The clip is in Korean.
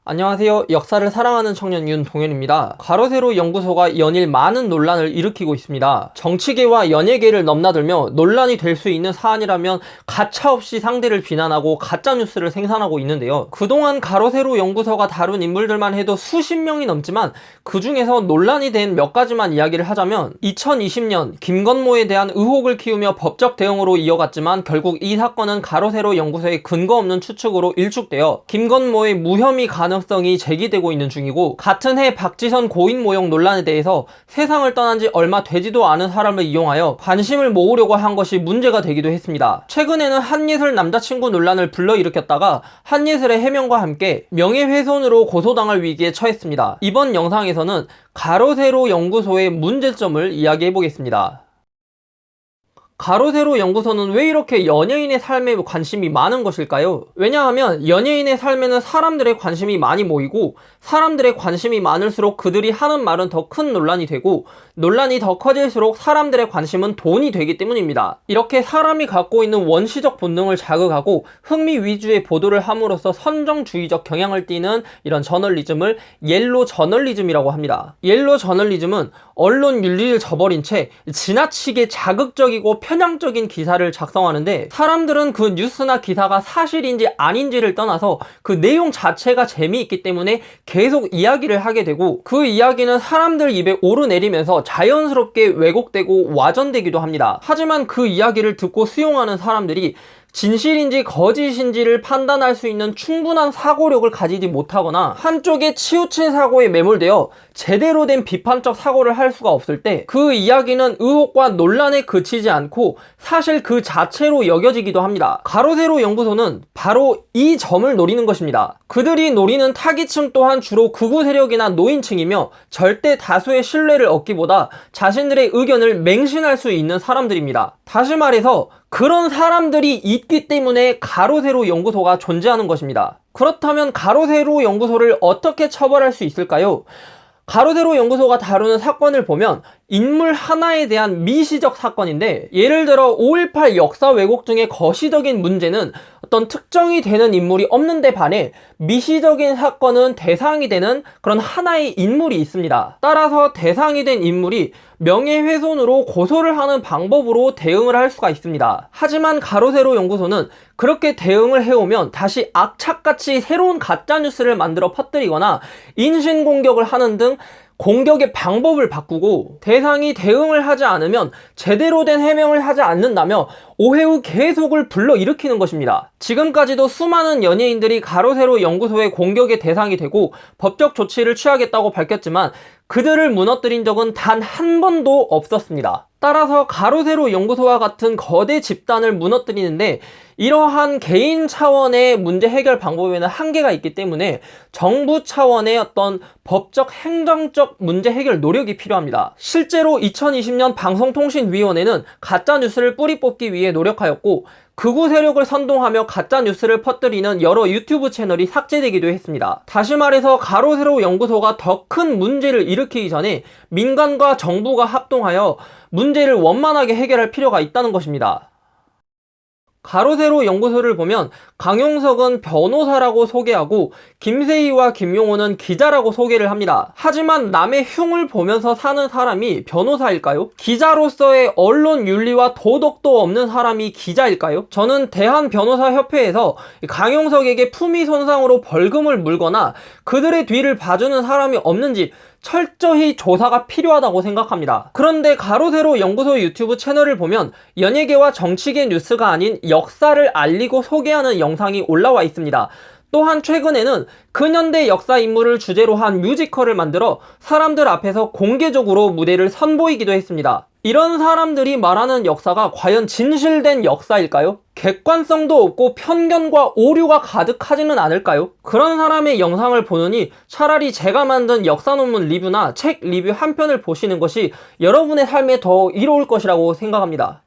안녕하세요. 역사를 사랑하는 청년 윤동현입니다. 가로세로 연구소가 연일 많은 논란을 일으키고 있습니다. 정치계와 연예계를 넘나들며 논란이 될 수 있는 사안이라면 가차없이 상대를 비난하고 가짜뉴스를 생산하고 있는데요. 그동안 가로세로 연구소가 다룬 인물들만 해도 수십 명이 넘지만 그 중에서 논란이 된 몇 가지만 이야기를 하자면 2020년 김건모에 대한 의혹을 키우며 법적 대응으로 이어갔지만 결국 이 사건은 가로세로 연구소의 근거 없는 추측으로 일축되어 김건모의 무혐의 가능성이 제기되고 있는 중이고, 같은 해 박지선 고인 모욕 논란에 대해서 세상을 떠난 지 얼마 되지도 않은 사람을 이용하여 관심을 모으려고 한 것이 문제가 되기도 했습니다. 최근에는 한예슬 남자친구 논란을 불러일으켰다가 한예슬의 해명과 함께 명예훼손으로 고소당할 위기에 처했습니다. 이번 영상에서는 가로세로 연구소의 문제점을 이야기해보겠습니다. 가로세로 연구소는 왜 이렇게 연예인의 삶에 관심이 많은 것일까요? 왜냐하면 연예인의 삶에는 사람들의 관심이 많이 모이고, 사람들의 관심이 많을수록 그들이 하는 말은 더 큰 논란이 되고, 논란이 더 커질수록 사람들의 관심은 돈이 되기 때문입니다. 이렇게 사람이 갖고 있는 원시적 본능을 자극하고 흥미 위주의 보도를 함으로써 선정주의적 경향을 띠는 이런 저널리즘을 옐로 저널리즘이라고 합니다. 옐로 저널리즘은 언론 윤리를 저버린 채 지나치게 자극적이고 편향적인 기사를 작성하는데, 사람들은 그 뉴스나 기사가 사실인지 아닌지를 떠나서 그 내용 자체가 재미있기 때문에 계속 이야기를 하게 되고, 그 이야기는 사람들 입에 오르내리면서 자연스럽게 왜곡되고 와전되기도 합니다. 하지만 그 이야기를 듣고 수용하는 사람들이 진실인지 거짓인지를 판단할 수 있는 충분한 사고력을 가지지 못하거나 한쪽에 치우친 사고에 매몰되어 제대로 된 비판적 사고를 할 수가 없을 때 그 이야기는 의혹과 논란에 그치지 않고 사실 그 자체로 여겨지기도 합니다. 가로세로 연구소는 바로 이 점을 노리는 것입니다. 그들이 노리는 타깃층 또한 주로 극우 세력이나 노인층이며 절대 다수의 신뢰를 얻기보다 자신들의 의견을 맹신할 수 있는 사람들입니다. 다시 말해서 그런 사람들이 있기 때문에 가로세로 연구소가 존재하는 것입니다. 그렇다면 가로세로 연구소를 어떻게 처벌할 수 있을까요? 가로세로 연구소가 다루는 사건을 보면 인물 하나에 대한 미시적 사건인데, 예를 들어 5.18 역사 왜곡 중에 거시적인 문제는 어떤 특정이 되는 인물이 없는데 반해 미시적인 사건은 대상이 되는 그런 하나의 인물이 있습니다. 따라서 대상이 된 인물이 명예훼손으로 고소를 하는 방법으로 대응을 할 수가 있습니다. 하지만 가로세로 연구소는 그렇게 대응을 해오면 다시 악착같이 새로운 가짜뉴스를 만들어 퍼뜨리거나 인신공격을 하는 등 공격의 방법을 바꾸고, 대상이 대응을 하지 않으면 제대로 된 해명을 하지 않는다며 오해 후 계속을 불러일으키는 것입니다. 지금까지도 수많은 연예인들이 가로세로 연구소의 공격의 대상이 되고 법적 조치를 취하겠다고 밝혔지만 그들을 무너뜨린 적은 단 한 번도 없었습니다. 따라서 가로세로 연구소와 같은 거대 집단을 무너뜨리는데 이러한 개인 차원의 문제 해결 방법에는 한계가 있기 때문에 정부 차원의 어떤 법적 행정적 문제 해결 노력이 필요합니다. 실제로 2020년 방송통신위원회는 가짜뉴스를 뿌리 뽑기 위해 노력하였고, 극우 세력을 선동하며 가짜뉴스를 퍼뜨리는 여러 유튜브 채널이 삭제되기도 했습니다. 다시 말해서 가로세로 연구소가 더 큰 문제를 일으키기 전에 민간과 정부가 합동하여 문제를 원만하게 해결할 필요가 있다는 것입니다. 가로세로 연구소를 보면 강용석은 변호사라고 소개하고 김세희와 김용호는 기자라고 소개를 합니다. 하지만 남의 흉을 보면서 사는 사람이 변호사일까요? 기자로서의 언론 윤리와 도덕도 없는 사람이 기자일까요? 저는 대한변호사협회에서 강용석에게 품위 손상으로 벌금을 물거나 그들의 뒤를 봐주는 사람이 없는지 철저히 조사가 필요하다고 생각합니다. 그런데 가로세로 연구소 유튜브 채널을 보면 연예계와 정치계 뉴스가 아닌 역사를 알리고 소개하는 영상이 올라와 있습니다. 또한 최근에는 근현대 역사 인물을 주제로 한 뮤지컬을 만들어 사람들 앞에서 공개적으로 무대를 선보이기도 했습니다. 이런 사람들이 말하는 역사가 과연 진실된 역사일까요? 객관성도 없고 편견과 오류가 가득하지는 않을까요? 그런 사람의 영상을 보느니 차라리 제가 만든 역사 논문 리뷰나 책 리뷰 한 편을 보시는 것이 여러분의 삶에 더 이로울 것이라고 생각합니다.